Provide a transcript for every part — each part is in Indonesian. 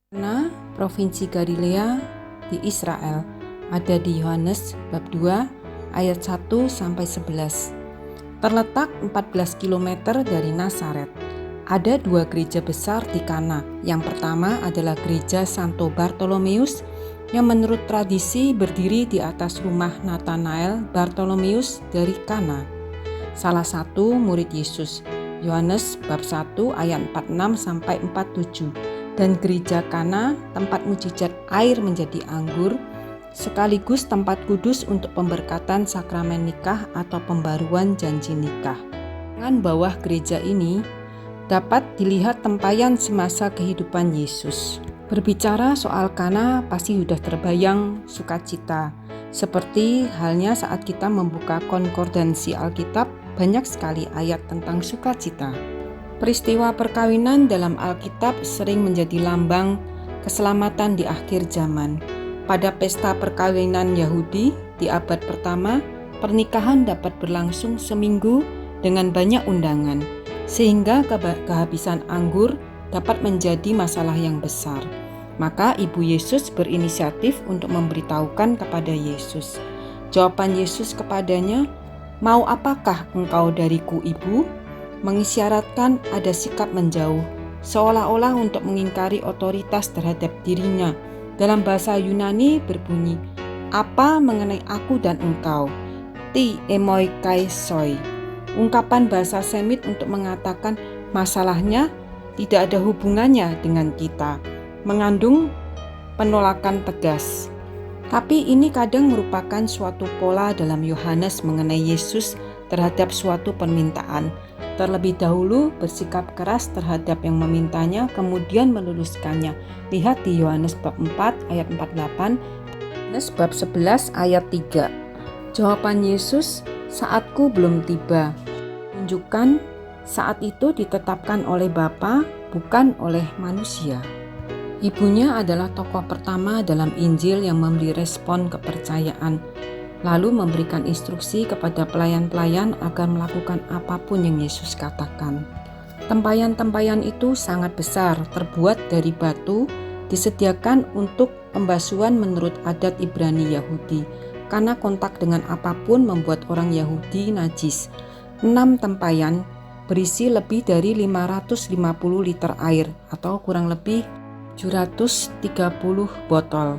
Kana, Provinsi Galilea di Israel, ada di Yohanes bab 2 ayat 1 sampai 11. Terletak 14 km dari Nazaret. Ada dua gereja besar di Kana. Yang pertama adalah gereja Santo Bartolomeus yang menurut tradisi berdiri di atas rumah Nathanael Bartolomeus dari Kana, salah satu murid Yesus. Yohanes bab 1 ayat 46 sampai 47. Dan gereja Kana, tempat mujizat air menjadi anggur, sekaligus tempat kudus untuk pemberkatan sakramen nikah atau pembaruan janji nikah. Dengan bawah gereja ini dapat dilihat tempayan semasa kehidupan Yesus. Berbicara soal Kana pasti sudah terbayang sukacita. Seperti halnya saat kita membuka konkordansi Alkitab, banyak sekali ayat tentang sukacita. Peristiwa perkawinan dalam Alkitab sering menjadi lambang keselamatan di akhir zaman. Pada pesta perkawinan Yahudi di abad pertama, pernikahan dapat berlangsung seminggu dengan banyak undangan, sehingga kehabisan anggur dapat menjadi masalah yang besar. Maka Ibu Yesus berinisiatif untuk memberitahukan kepada Yesus. Jawaban Yesus kepadanya, "Mau apakah engkau dariku, Ibu?" mengisyaratkan ada sikap menjauh, seolah-olah untuk mengingkari otoritas terhadap dirinya. Dalam bahasa Yunani berbunyi, "Apa mengenai aku dan engkau? Ti emoi kai soi." Ungkapan bahasa Semit untuk mengatakan masalahnya tidak ada hubungannya dengan kita, mengandung penolakan tegas. Tapi ini kadang merupakan suatu pola dalam Yohanes mengenai Yesus terhadap suatu permintaan. Terlebih dahulu bersikap keras terhadap yang memintanya, kemudian meluluskannya. Lihat di Yohanes bab 4 ayat 48, Yohanes bab 11 ayat 3. Jawaban Yesus, "Saatku belum tiba." Menunjukkan saat itu ditetapkan oleh Bapa, bukan oleh manusia. Ibunya adalah tokoh pertama dalam Injil yang memberi respon kepercayaan, lalu memberikan instruksi kepada pelayan-pelayan agar melakukan apapun yang Yesus katakan. Tempayan-tempayan itu sangat besar, terbuat dari batu, disediakan untuk pembasuhan menurut adat Ibrani Yahudi, karena kontak dengan apapun membuat orang Yahudi najis. 6 tempayan berisi lebih dari 550 liter air atau kurang lebih 730 botol.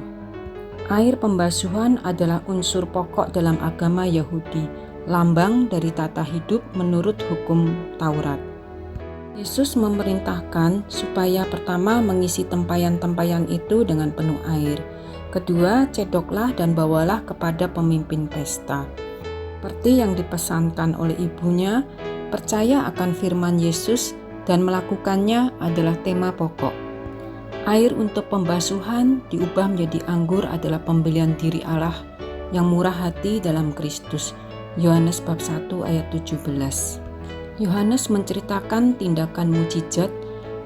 Air pembasuhan adalah unsur pokok dalam agama Yahudi, lambang dari tata hidup menurut hukum Taurat. Yesus memerintahkan supaya pertama mengisi tempayan-tempayan itu dengan penuh air. Kedua, cedoklah dan bawalah kepada pemimpin pesta. Seperti yang dipesankan oleh ibunya, percaya akan firman Yesus dan melakukannya adalah tema pokok. Air untuk pembasuhan diubah menjadi anggur adalah pembelian diri Allah yang murah hati dalam Kristus. Yohanes bab 1 ayat 17. Yohanes menceritakan tindakan mujizat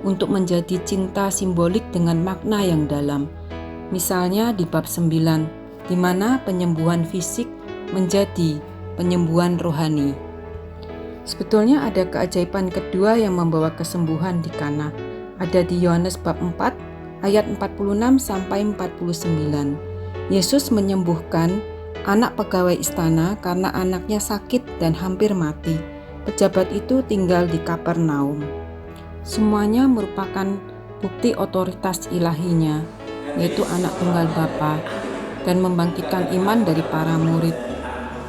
untuk menjadi cinta simbolik dengan makna yang dalam. Misalnya di bab 9, di mana penyembuhan fisik menjadi penyembuhan rohani. Sebetulnya ada keajaiban kedua yang membawa kesembuhan di Kana. Ada di Yohanes bab 4 ayat 46 sampai 49. Yesus menyembuhkan anak pegawai istana karena anaknya sakit dan hampir mati. Pejabat itu tinggal di Kapernaum. Semuanya merupakan bukti otoritas ilahinya, yaitu anak tunggal Bapa, dan membangkitkan iman dari para murid.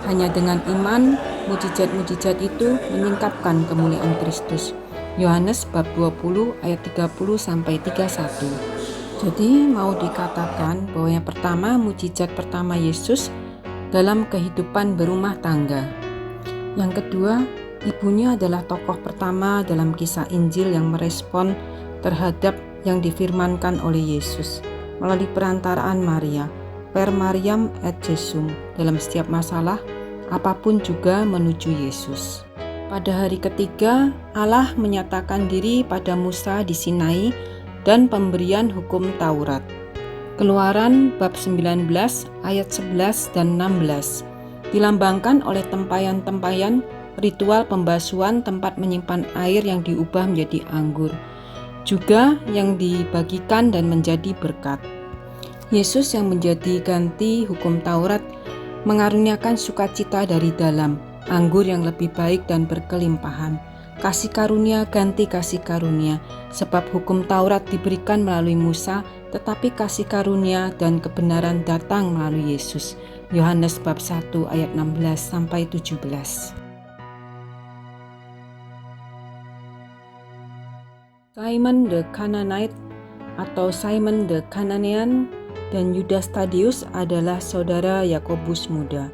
Hanya dengan iman, mujizat-mujizat itu menyingkapkan kemuliaan Kristus. Yohanes bab 20 ayat 30 sampai 31. Jadi mau dikatakan bahwa yang pertama, mujizat pertama Yesus dalam kehidupan berumah tangga. Yang kedua, ibunya adalah tokoh pertama dalam kisah Injil yang merespon terhadap yang difirmankan oleh Yesus melalui perantaraan Maria. Per Mariam et Jesum, dalam setiap masalah apapun juga menuju Yesus. Pada hari ketiga, Allah menyatakan diri pada Musa di Sinai dan pemberian hukum Taurat. Keluaran bab 19 ayat 11 dan 16 dilambangkan oleh tempayan-tempayan ritual pembasuhan tempat menyimpan air yang diubah menjadi anggur. juga yang dibagikan dan menjadi berkat. Yesus yang menjadi ganti hukum Taurat mengaruniakan sukacita dari dalam, anggur yang lebih baik dan berkelimpahan. Kasih karunia ganti kasih karunia, sebab hukum Taurat diberikan melalui Musa, tetapi kasih karunia dan kebenaran datang melalui Yesus. Yohanes bab 1 ayat 16 sampai 17. Simon the Canaanite atau Simon the Canaanian dan Yudas Thaddeus adalah saudara Yakobus muda.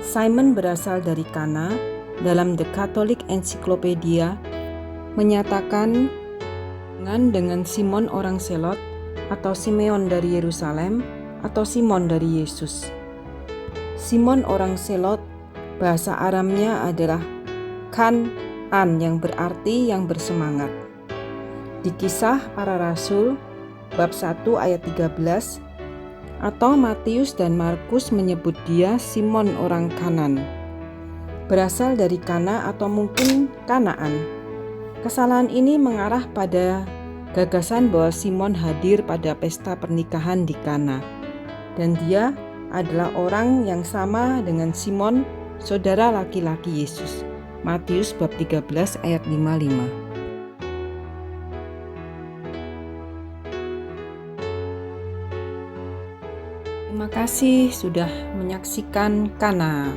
Simon berasal dari Kana. Dalam The Catholic Encyclopedia menyatakan dengan Simon orang Selot atau Simeon dari Yerusalem atau Simon dari Yesus. Simon orang Selot bahasa Aramnya adalah Kan-an yang berarti yang bersemangat. Di Kisah Para Rasul bab 1 ayat 13 atau Matius dan Markus menyebut dia Simon orang Kanan. Berasal dari Kana atau mungkin Kanaan. Kesalahan ini mengarah pada gagasan bahwa Simon hadir pada pesta pernikahan di Kana. Dan dia adalah orang yang sama dengan Simon, saudara laki-laki Yesus. Matius bab 13 ayat 55. Terima kasih sudah menyaksikan Kana.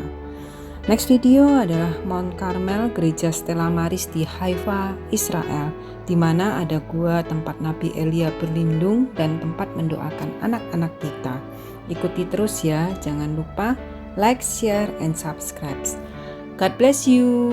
Next video adalah Mount Carmel, Gereja Stella Maris di Haifa, Israel, di mana ada gua tempat Nabi Elia berlindung dan tempat mendoakan anak-anak kita. Ikuti terus ya, jangan lupa like, share, and subscribe. God bless you.